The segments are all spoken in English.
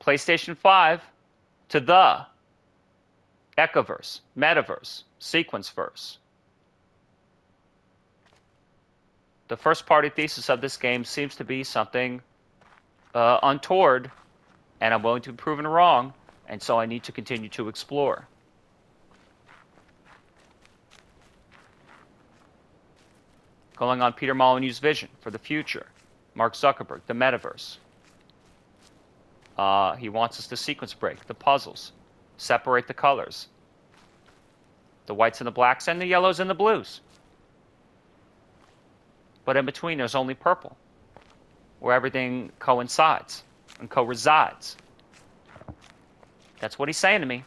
PlayStation 5 to the Echoverse, Metaverse, Sequenceverse. The first party thesis of this game seems to be something untoward, and I'm willing to be proven wrong, and so I need to continue to explore. Going on Peter Molyneux's vision for the future. Mark Zuckerberg, the metaverse. He wants us to sequence break the puzzles, separate the colors. The whites and the blacks and the yellows and the blues. But in between there's only purple, where everything coincides and co-resides. That's what he's saying to me.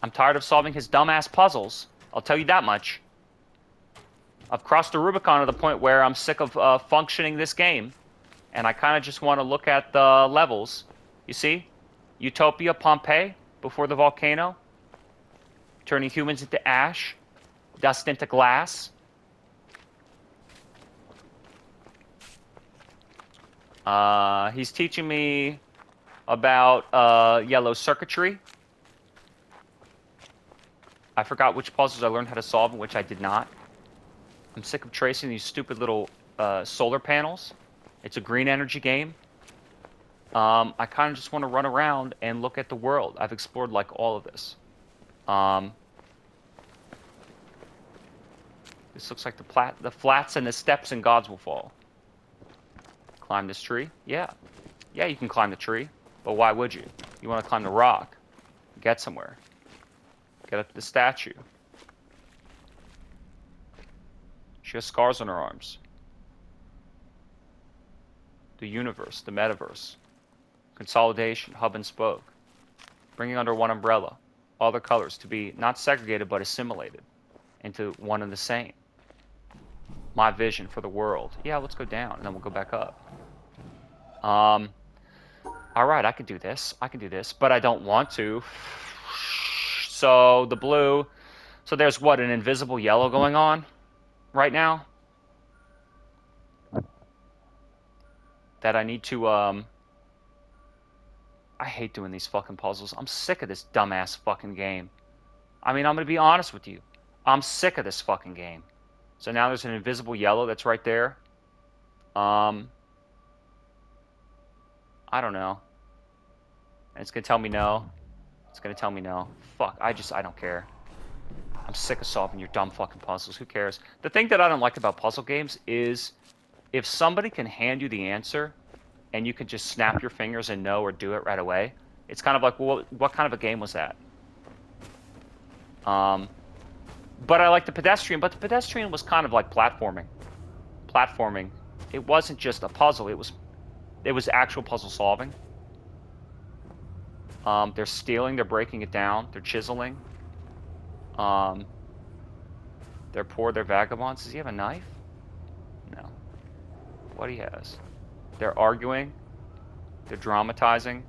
I'm tired of solving his dumbass puzzles. I'll tell you that much. I've crossed the Rubicon to the point where I'm sick of functioning this game. And I kind of just want to look at the levels. You see? Utopia, Pompeii, before the volcano. Turning humans into ash. Dust into glass. He's teaching me about yellow circuitry. I forgot which puzzles I learned how to solve and which I did not. I'm sick of tracing these stupid little solar panels. It's a green energy game. I kind of just want to run around and look at the world. I've explored like all of this. This looks like the flats and the steps in Gods Will Fall. Climb this tree? Yeah. Yeah, you can climb the tree. But why would you? You want to climb the rock. Get somewhere. Get up to the statue. She has scars on her arms. The universe, the metaverse. Consolidation, hub and spoke. Bringing under one umbrella. All the colors to be not segregated but assimilated into one and the same. My vision for the world. Yeah, let's go down and then we'll go back up. Alright, I can do this. I can do this, but I don't want to. So, the blue. So there's what, an invisible yellow going on right now? That I need to, I hate doing these fucking puzzles. I'm sick of this dumbass fucking game. I mean, I'm gonna be honest with you. I'm sick of this fucking game. So now there's an invisible yellow that's right there. I don't know. And it's gonna tell me no. It's gonna tell me no. Fuck, I don't care. I'm sick of solving your dumb fucking puzzles. Who cares? The thing that I don't like about puzzle games is if somebody can hand you the answer and you can just snap your fingers and know or do it right away, it's kind of like, well, what kind of a game was that? But I like the pedestrian, but the pedestrian was kind of like platforming. Platforming. It wasn't just a puzzle, it was actual puzzle solving. They're stealing, they're breaking it down, they're chiseling. They're poor, they're vagabonds. Does he have a knife? No. What he has? They're arguing. They're dramatizing.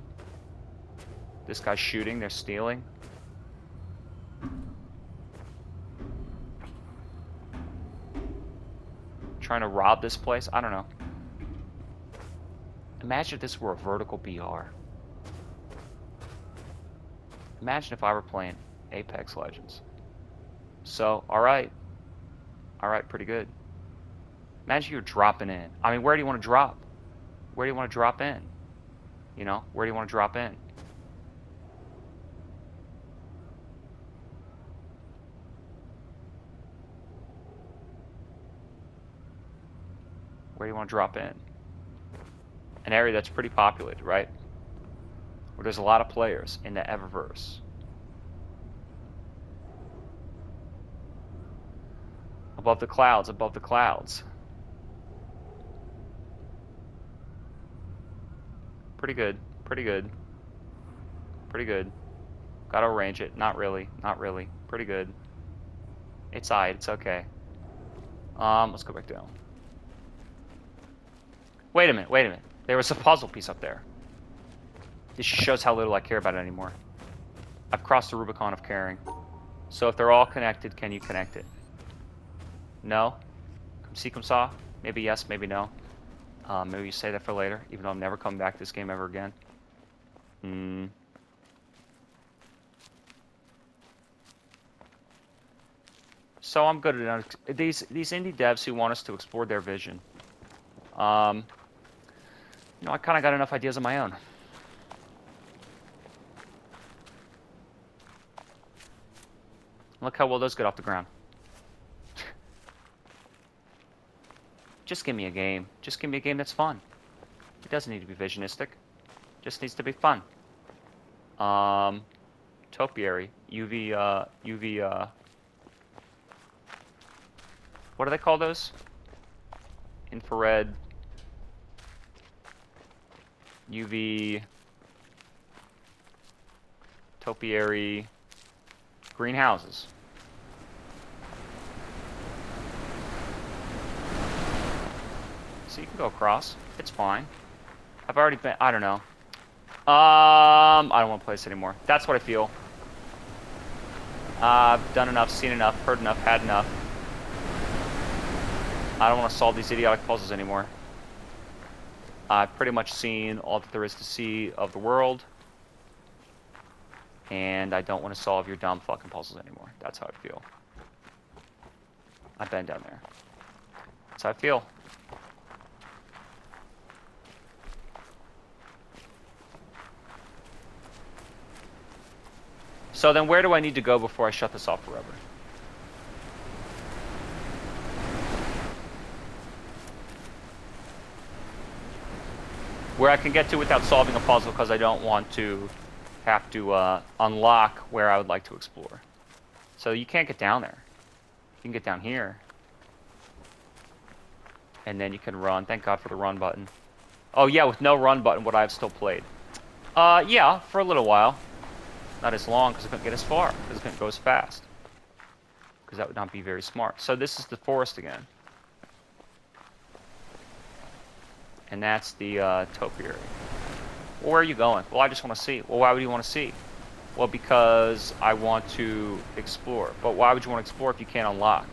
This guy's shooting, they're stealing. Trying to rob this place? I don't know. Imagine if this were a vertical BR. Imagine if I were playing Apex Legends. So, alright. Alright, pretty good. Imagine you're dropping in. I mean, where do you want to drop? Where do you want to drop in? You know, where do you want to drop in? Where do you want to drop in? An area that's pretty populated, right? Where there's a lot of players in the Eververse. Above the clouds, above the clouds. Pretty good, pretty good. Pretty good. Gotta arrange it. Not really, not really. Pretty good. It's alright, it's okay. Let's go back down. Wait a minute, wait a minute. There was a puzzle piece up there. This shows how little I care about it anymore. I've crossed the Rubicon of caring. So if they're all connected, can you connect it? No? Come see, come saw? Maybe yes, maybe no. Maybe you say that for later, even though I'm never coming back to this game ever again. Hmm. So I'm good at these indie devs who want us to explore their vision. You know, I kind of got enough ideas of my own. Look how well those get off the ground. Just give me a game. Just give me a game that's fun. It doesn't need to be visionistic. It just needs to be fun. Topiary. UV, what do they call those? Infrared. UV. Topiary. Greenhouses. So you can go across. It's fine. I've already been. I don't know. I don't want to play this anymore. That's what I feel. I've done enough, seen enough, heard enough, had enough. I don't want to solve these idiotic puzzles anymore. I've pretty much seen all that there is to see of the world. And I don't want to solve your dumb fucking puzzles anymore. That's how I feel. I've been down there. That's how I feel. So then where do I need to go before I shut this off forever? Where I can get to without solving a puzzle because I don't want to have to unlock where I would like to explore. So you can't get down there. You can get down here. And then you can run. Thank God for the run button. Oh yeah, with no run button would I have still played? Yeah, for a little while. Not as long because I couldn't get as far. Because I couldn't go as fast. Because that would not be very smart. So this is the forest again. And that's the topiary. Well, where are you going? Well, I just want to see. Well, why would you want to see? Well, because I want to explore. But why would you want to explore if you can't unlock?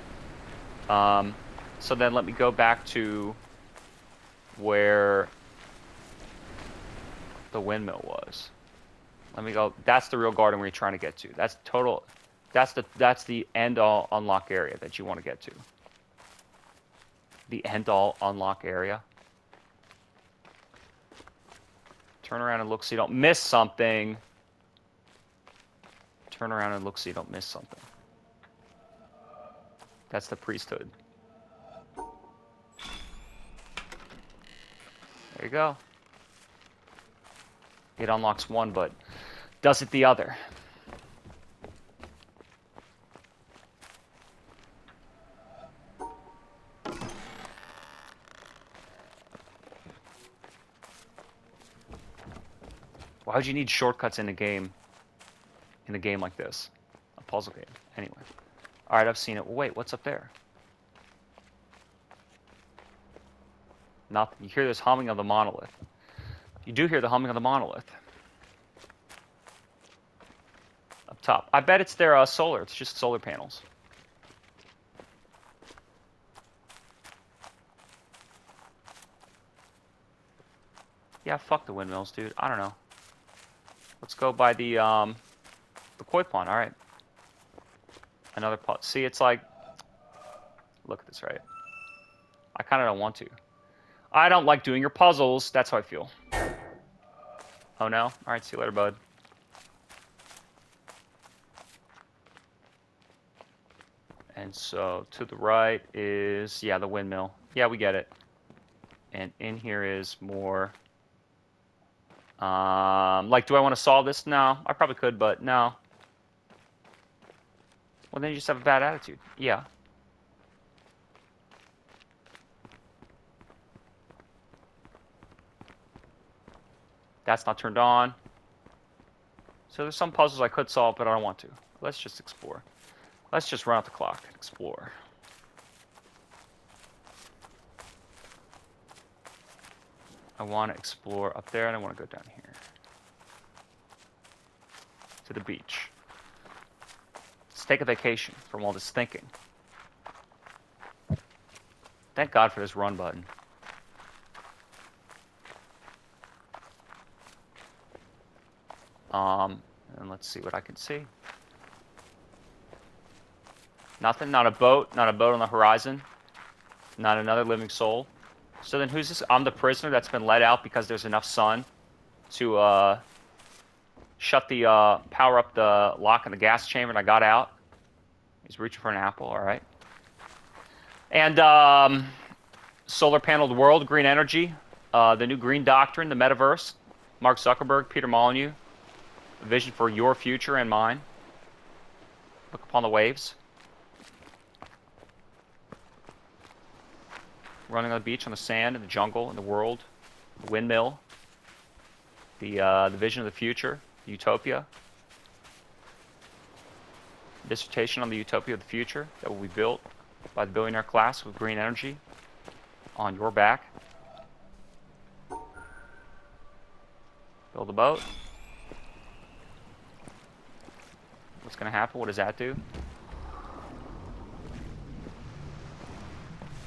So then let me go back to where the windmill was. Let me go. That's the real garden where you're trying to get to. That's total. That's the end all unlock area that you want to get to. The end all unlock area. Turn around and look so you don't miss something. Turn around and look so you don't miss something. That's the priesthood. There you go. It unlocks one, but does it the other? Why would you need shortcuts in a game? In a game like this, a puzzle game. Anyway, all right, I've seen it. Well, wait, what's up there? Nothing. You hear this humming of the monolith. You do hear the humming of the monolith. Up top. I bet it's their solar. It's just solar panels. Yeah, fuck the windmills, dude. I don't know. Let's go by the koi pond. All right. Another pot. See, it's like, look at this, right? I kind of don't want to. I don't like doing your puzzles. That's how I feel. Oh no? All right, see you later, bud. And so to the right is, yeah, the windmill. Yeah, we get it. And in here is more. Like, do I want to solve this? No, I probably could, but no. Well, then you just have a bad attitude. Yeah. That's not turned on. So there's some puzzles I could solve, but I don't want to. Let's just explore. Let's just run out the clock and explore. I want to explore up there, and I want to go down here. To the beach. Let's take a vacation from all this thinking. Thank God for this run button. And let's see what I can see. Nothing. Not a boat. Not a boat on the horizon. Not another living soul. So then who's this? I'm the prisoner that's been let out because there's enough sun to shut the power up the lock in the gas chamber, and I got out. He's reaching for an apple. All right. And solar paneled world, green energy, the new green doctrine, the metaverse, Mark Zuckerberg, Peter Molyneux, a vision for your future and mine. Look upon the waves. Running on the beach, on the sand, in the jungle, in the world, the windmill, the vision of the future, the utopia. Dissertation on the utopia of the future that will be built by the billionaire class with green energy on your back. Build a boat. What's going to happen? What does that do?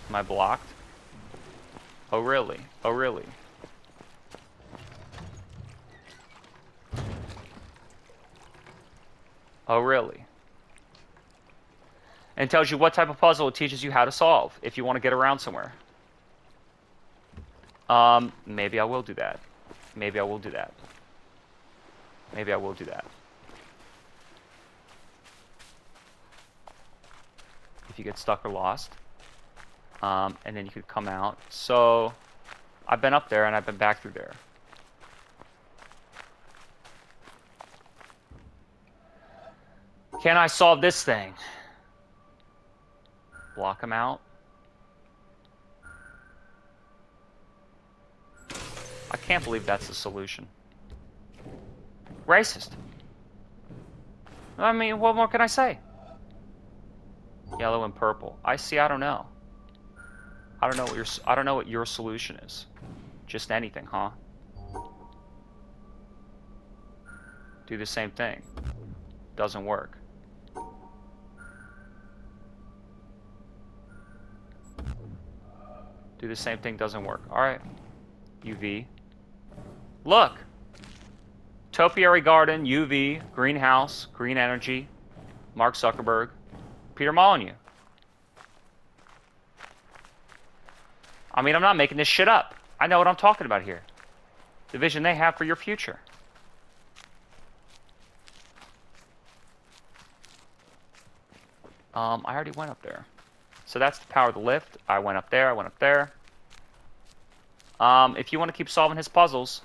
Am I blocked? Oh, really? Oh, really? Oh, really? And tells you what type of puzzle it teaches you how to solve if you want to get around somewhere. Maybe I will do that. Maybe I will do that. Maybe I will do that. If you get stuck or lost. And then you could come out. So, I've been up there and I've been back through there. Can I solve this thing? Block him out. I can't believe that's the solution. Racist. I mean, what more can I say? Yellow and purple. I see. I don't know. I don't know what your solution is. Just anything, huh? Do the same thing. Doesn't work. Do the same thing, doesn't work. Alright. UV. Look! Topiary garden, UV, greenhouse, green energy, Mark Zuckerberg, Peter Molyneux. I mean, I'm not making this shit up. I know what I'm talking about here. The vision they have for your future. I already went up there. So that's the power of the lift. I went up there, I went up there. If you want to keep solving his puzzles.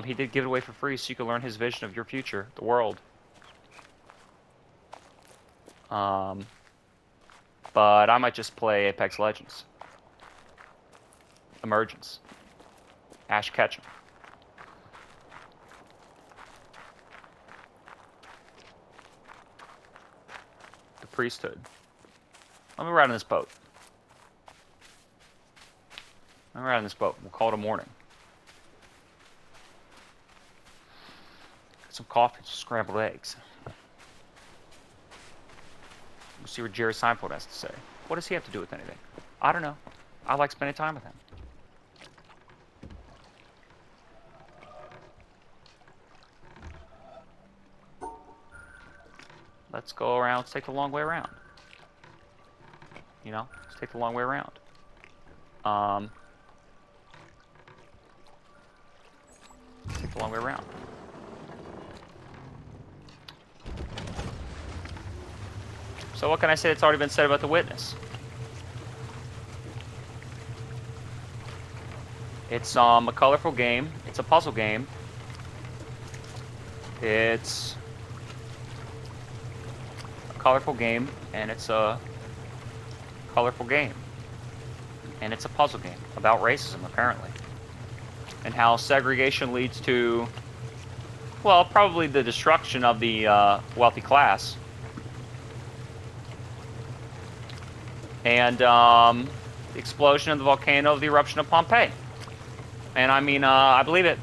He did give it away for free so you can learn his vision of your future, the world. But I might just play Apex Legends. Emergence. Ash Ketchum. The priesthood. Let me ride on this boat. We'll call it a morning. Get some coffee, some scrambled eggs. We'll see what Jerry Seinfeld has to say. What does he have to do with anything? I don't know. I like spending time with him. Let's go around. Let's take the long way around. You know, let's take the long way around. Take the long way around. So what can I say that's already been said about the witness? It's a colorful game. It's a puzzle game. It's a colorful game, and it's a colorful game. And it's a puzzle game about racism, apparently. And how segregation leads to, well, probably the destruction of the wealthy class. And the explosion of the volcano of the eruption of Pompeii. And I mean, I believe it.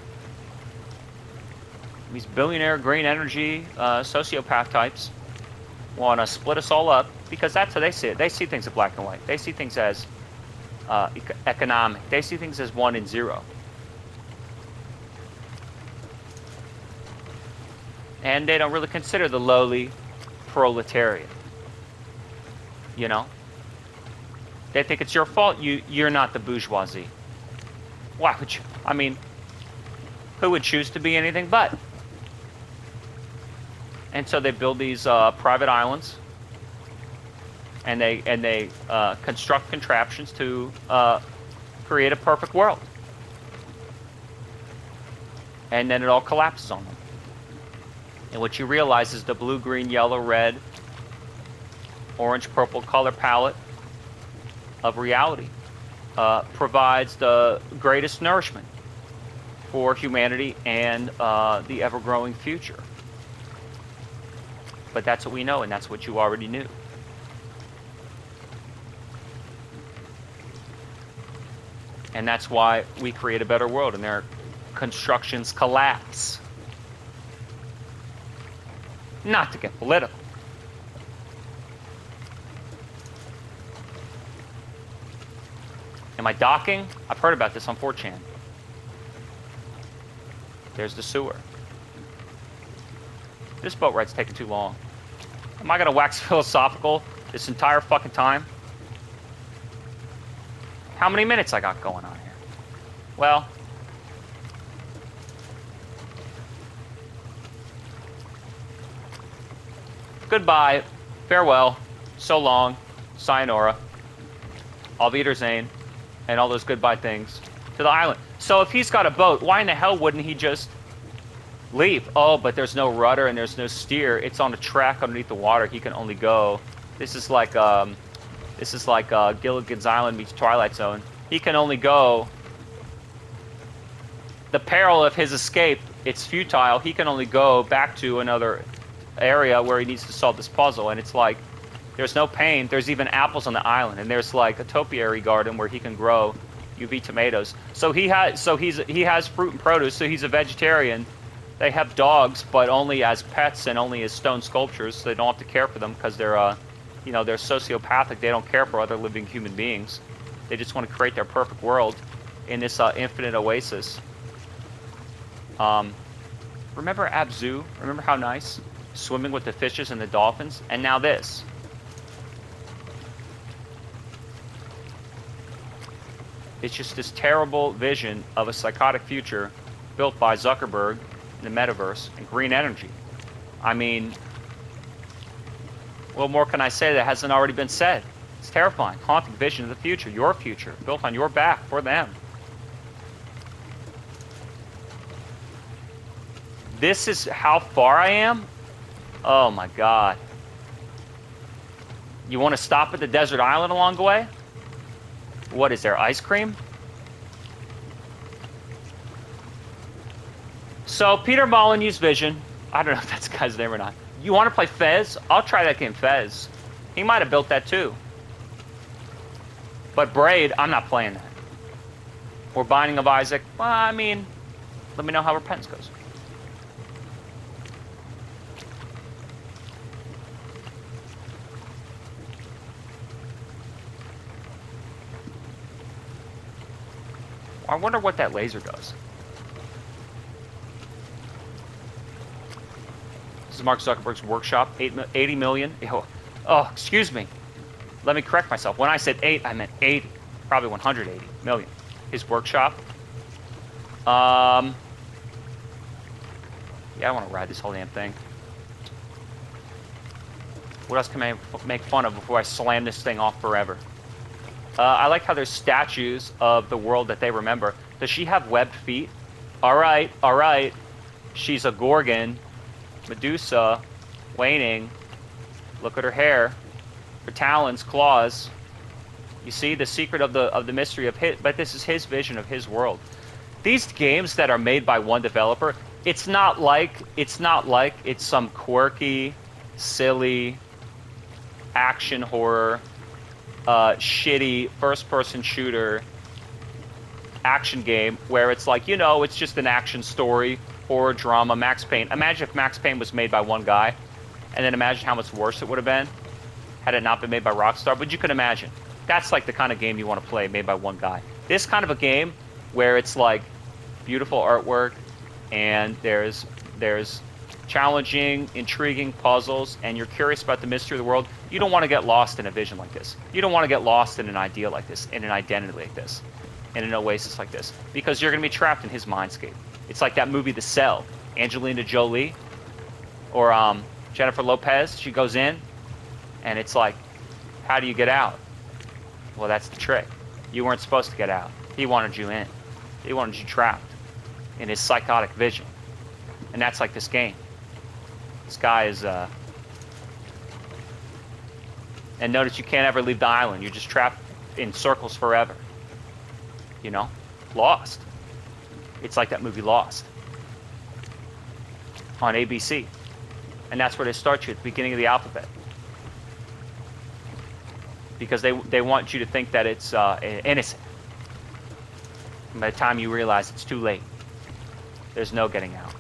These billionaire green energy sociopath types want to split us all up because that's how they see it. They see things in black and white. They see things as economic. They see things as 1 and 0. And they don't really consider the lowly proletariat. You know? They think it's your fault you're not the bourgeoisie. Why would you? I mean, who would choose to be anything but? And so they build these private islands, and they construct contraptions to create a perfect world. And then it all collapses on them. And what you realize is the blue, green, yellow, red, orange, purple color palette of reality provides the greatest nourishment for humanity and the ever-growing future. But that's what we know, and that's what you already knew. And that's why we create a better world, and their constructions collapse. Not to get political. Am I docking? I've heard about this on 4chan. There's the sewer. This boat ride's taking too long. Am I gonna wax philosophical this entire fucking time? How many minutes I got going on here? Well, goodbye, farewell, so long, sayonara, auf Wiedersehen, and all those goodbye things to the island. So if he's got a boat, why in the hell wouldn't he just leave? Oh, but there's no rudder and there's no steer. It's on a track underneath the water. He can only go. This is like Gilligan's Island meets Twilight Zone. He can only go. The peril of his escape, it's futile. He can only go back to another area where he needs to solve this puzzle, and it's like there's no pain. There's even apples on the island, and there's like a topiary garden where he can grow UV tomatoes. So he has fruit and produce. So he's a vegetarian. They have dogs, but only as pets and only as stone sculptures. So they don't have to care for them because they're they're sociopathic. They don't care for other living human beings. They just want to create their perfect world in this infinite oasis. Remember Abzu? Remember how nice? Swimming with the fishes and the dolphins? And now this. It's just this terrible vision of a psychotic future built by Zuckerberg in the metaverse and green energy. I mean, what more can I say that hasn't already been said? It's terrifying, haunting vision of the future, your future, built on your back for them. This is how far I am? Oh my God. You want to stop at the desert island along the way? What is there, ice cream? So Peter Molyneux's vision, I don't know if that's the guy's name or not. You want to play Fez? I'll try that game Fez. He might have built that too. But Braid, I'm not playing that. Or Binding of Isaac, well, I mean, let me know how Repentance goes. I wonder what that laser does. This is Mark Zuckerberg's workshop. 80 million. Oh, excuse me. Let me correct myself. When I said 8, I meant 80. Probably 180 million. His workshop. Yeah, I want to ride this whole damn thing. What else can I make fun of before I slam this thing off forever? I like how there's statues of the world that they remember. Does she have webbed feet? All right, all right. She's a Gorgon. Medusa. Waning. Look at her hair. Her talons, claws. You see the secret of the mystery of his, but this is his vision of his world. These games that are made by one developer, it's not like it's some quirky, silly action horror shitty first-person shooter action game where it's like, it's just an action story, horror drama, Max Payne. Imagine if Max Payne was made by one guy, and then imagine how much worse it would have been had it not been made by Rockstar. But you can imagine. That's like the kind of game you want to play, made by one guy. This kind of a game where it's like beautiful artwork and there's challenging, intriguing puzzles, and you're curious about the mystery of the world. You don't want to get lost in a vision like this. You don't want to get lost in an idea like this, in an identity like this, in an oasis like this, because you're going to be trapped in his mindscape. It's like that movie The Cell. Angelina Jolie or Jennifer Lopez. She goes in, and it's like, how do you get out? Well, that's the trick. You weren't supposed to get out. He wanted you in. He wanted you trapped in his psychotic vision. And that's like this game. This guy is, and notice you can't ever leave the island. You're just trapped in circles forever. You know? Lost. It's like that movie Lost. On ABC. And that's where they start you at the beginning of the alphabet. Because they want you to think that it's innocent. And by the time you realize it's too late, there's no getting out.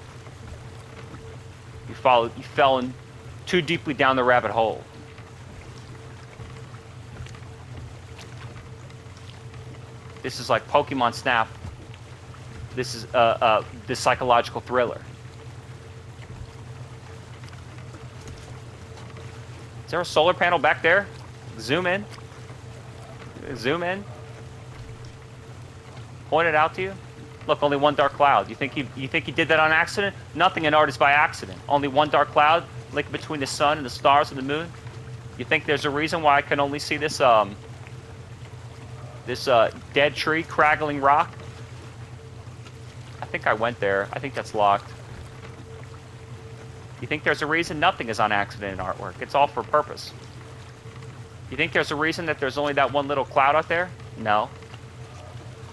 You fell in too deeply down the rabbit hole. This is like Pokemon Snap. This is this psychological thriller. Is there a solar panel back there? Zoom in. Zoom in. Point it out to you. Look, only one dark cloud. You think he did that on accident? Nothing in art is by accident. Only one dark cloud linked between the sun and the stars and the moon. You think there's a reason why I can only see this dead tree, craggling rock? I think I went there. I think that's locked. You think there's a reason? Nothing is on accident in artwork. It's all for purpose. You think there's a reason that there's only that one little cloud out there? No.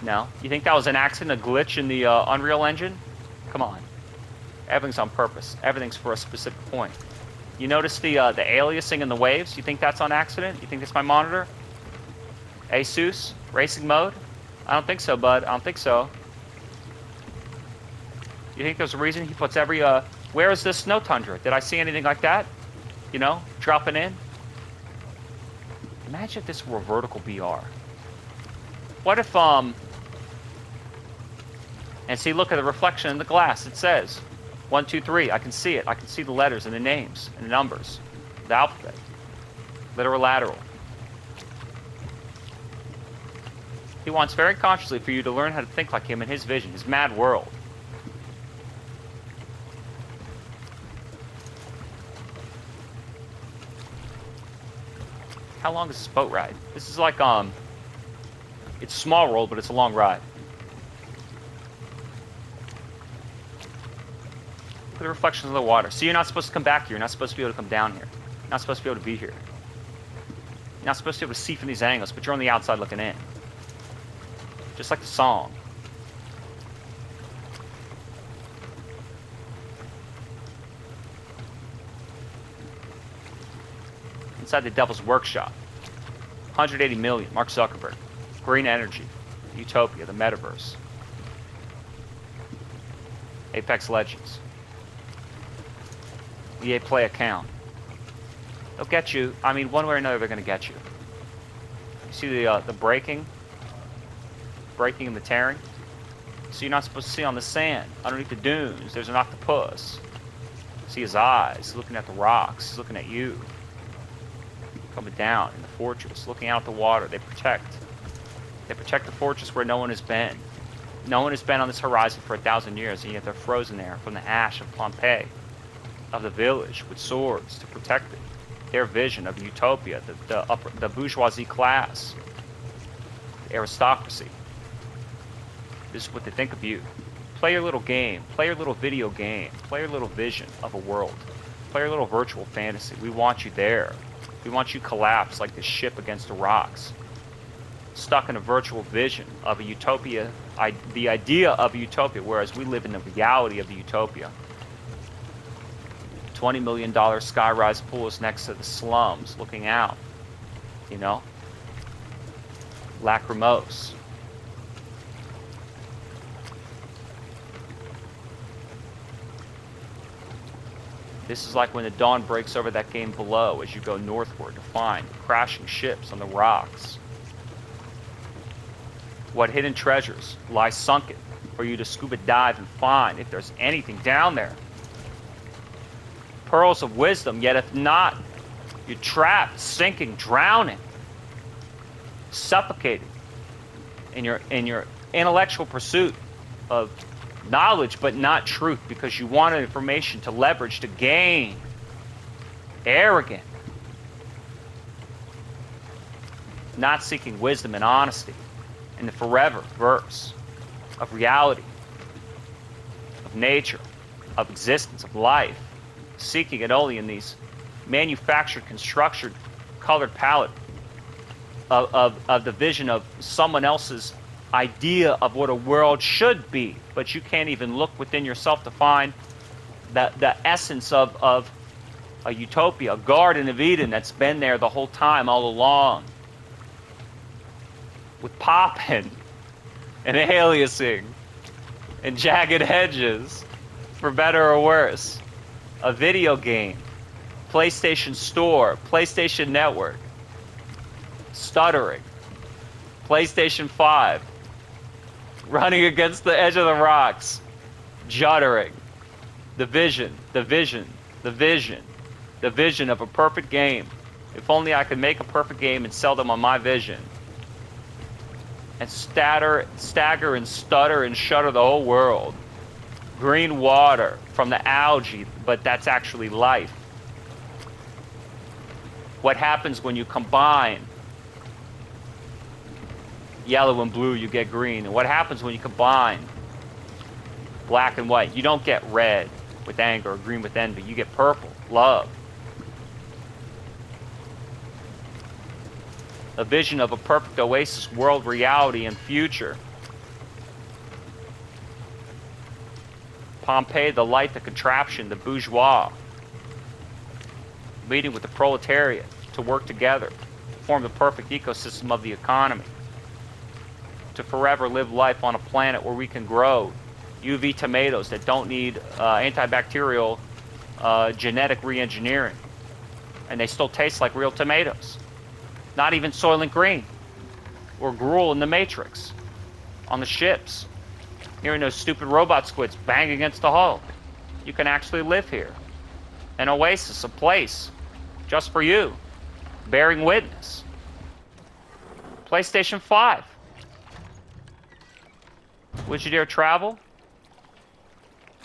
No. You think that was an accident, a glitch in the Unreal Engine? Come on. Everything's on purpose. Everything's for a specific point. You notice the aliasing in the waves? You think that's on accident? You think that's my monitor? Asus? Racing mode? I don't think so, bud. I don't think so. You think there's a reason he puts every... Where is this snow tundra? Did I see anything like that? You know? Dropping in? Imagine if this were vertical BR. What if, And see, look at the reflection in the glass. It says 1, 2, 3. I can see it. I can see the letters and the names and the numbers. The alphabet. Literal lateral. He wants very consciously for you to learn how to think like him in his vision, his mad world. How long is this boat ride? This is like, it's small world, but it's a long ride. Look at the reflections of the water. So you're not supposed to come back here. You're not supposed to be able to come down here. You're not supposed to be able to be here. You're not supposed to be able to see from these angles, but you're on the outside looking in. Just like the song. Inside the Devil's Workshop. 180 million. Mark Zuckerberg. Green energy. Utopia. The metaverse. Apex Legends. EA Play account. They'll get you. I mean, one way or another, they're going to get you. You see the breaking? Breaking and the tearing? So you're not supposed to see on the sand. Underneath the dunes, there's an octopus. See his eyes. He's looking at the rocks. He's looking at you. Coming down in the fortress, looking out the water. They protect the fortress where no one has been. No one has been on this horizon for 1,000 years, and yet they're frozen there from the ash of Pompeii, of the village, with swords to protect it. Their vision of utopia, the bourgeoisie class, the aristocracy. This is what they think of you. Play your little game. Play your little video game. Play your little vision of a world. Play your little virtual fantasy. We want you there. We want you collapsed like this ship against the rocks. Stuck in a virtual vision of a utopia, the idea of a utopia, whereas we live in the reality of the utopia. $20 million skyrise pool is next to the slums, looking out. You know? Lacrimose. This is like when the dawn breaks over that game below as you go northward to find crashing ships on the rocks. What hidden treasures lie sunken for you to scuba dive and find, if there's anything down there? Pearls of wisdom, yet if not, you're trapped, sinking, drowning, suffocating in your intellectual pursuit of knowledge, but not truth, because you wanted information to leverage, to gain. Arrogant. Not seeking wisdom and honesty in the forever verse of reality, of nature, of existence, of life. Seeking it only in these manufactured, constructed, colored palette of the vision of someone else's idea of what a world should be. But you can't even look within yourself to find the essence of a utopia, a Garden of Eden that's been there the whole time, all along. With popping and aliasing and jagged edges, for better or worse. A video game, PlayStation Store, PlayStation Network, stuttering, PlayStation 5, running against the edge of the rocks, juddering. The vision, the vision, the vision, the vision of a perfect game. If only I could make a perfect game and sell them on my vision. And stagger and stutter and shudder the whole world. Green water from the algae, but that's actually life. What happens when you combine yellow and blue, you get green. And what happens when you combine black and white? You don't get red with anger or green with envy. You get purple, love. A vision of a perfect oasis, world, reality, and future. Pompeii, the light, the contraption, the bourgeois, meeting with the proletariat to work together, to form the perfect ecosystem of the economy, to forever live life on a planet where we can grow UV tomatoes that don't need antibacterial genetic re-engineering, and they still taste like real tomatoes. Not even Soylent Green or gruel in the Matrix on the ships. Hearing those stupid robot squids bang against the hull. You can actually live here. An oasis, a place, just for you, bearing witness. PlayStation 5. Would you dare travel?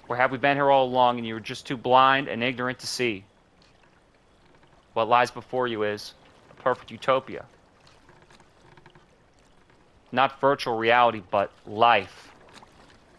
Or have we been here all along and you were just too blind and ignorant to see? What lies before you is a perfect utopia. Not virtual reality, but life.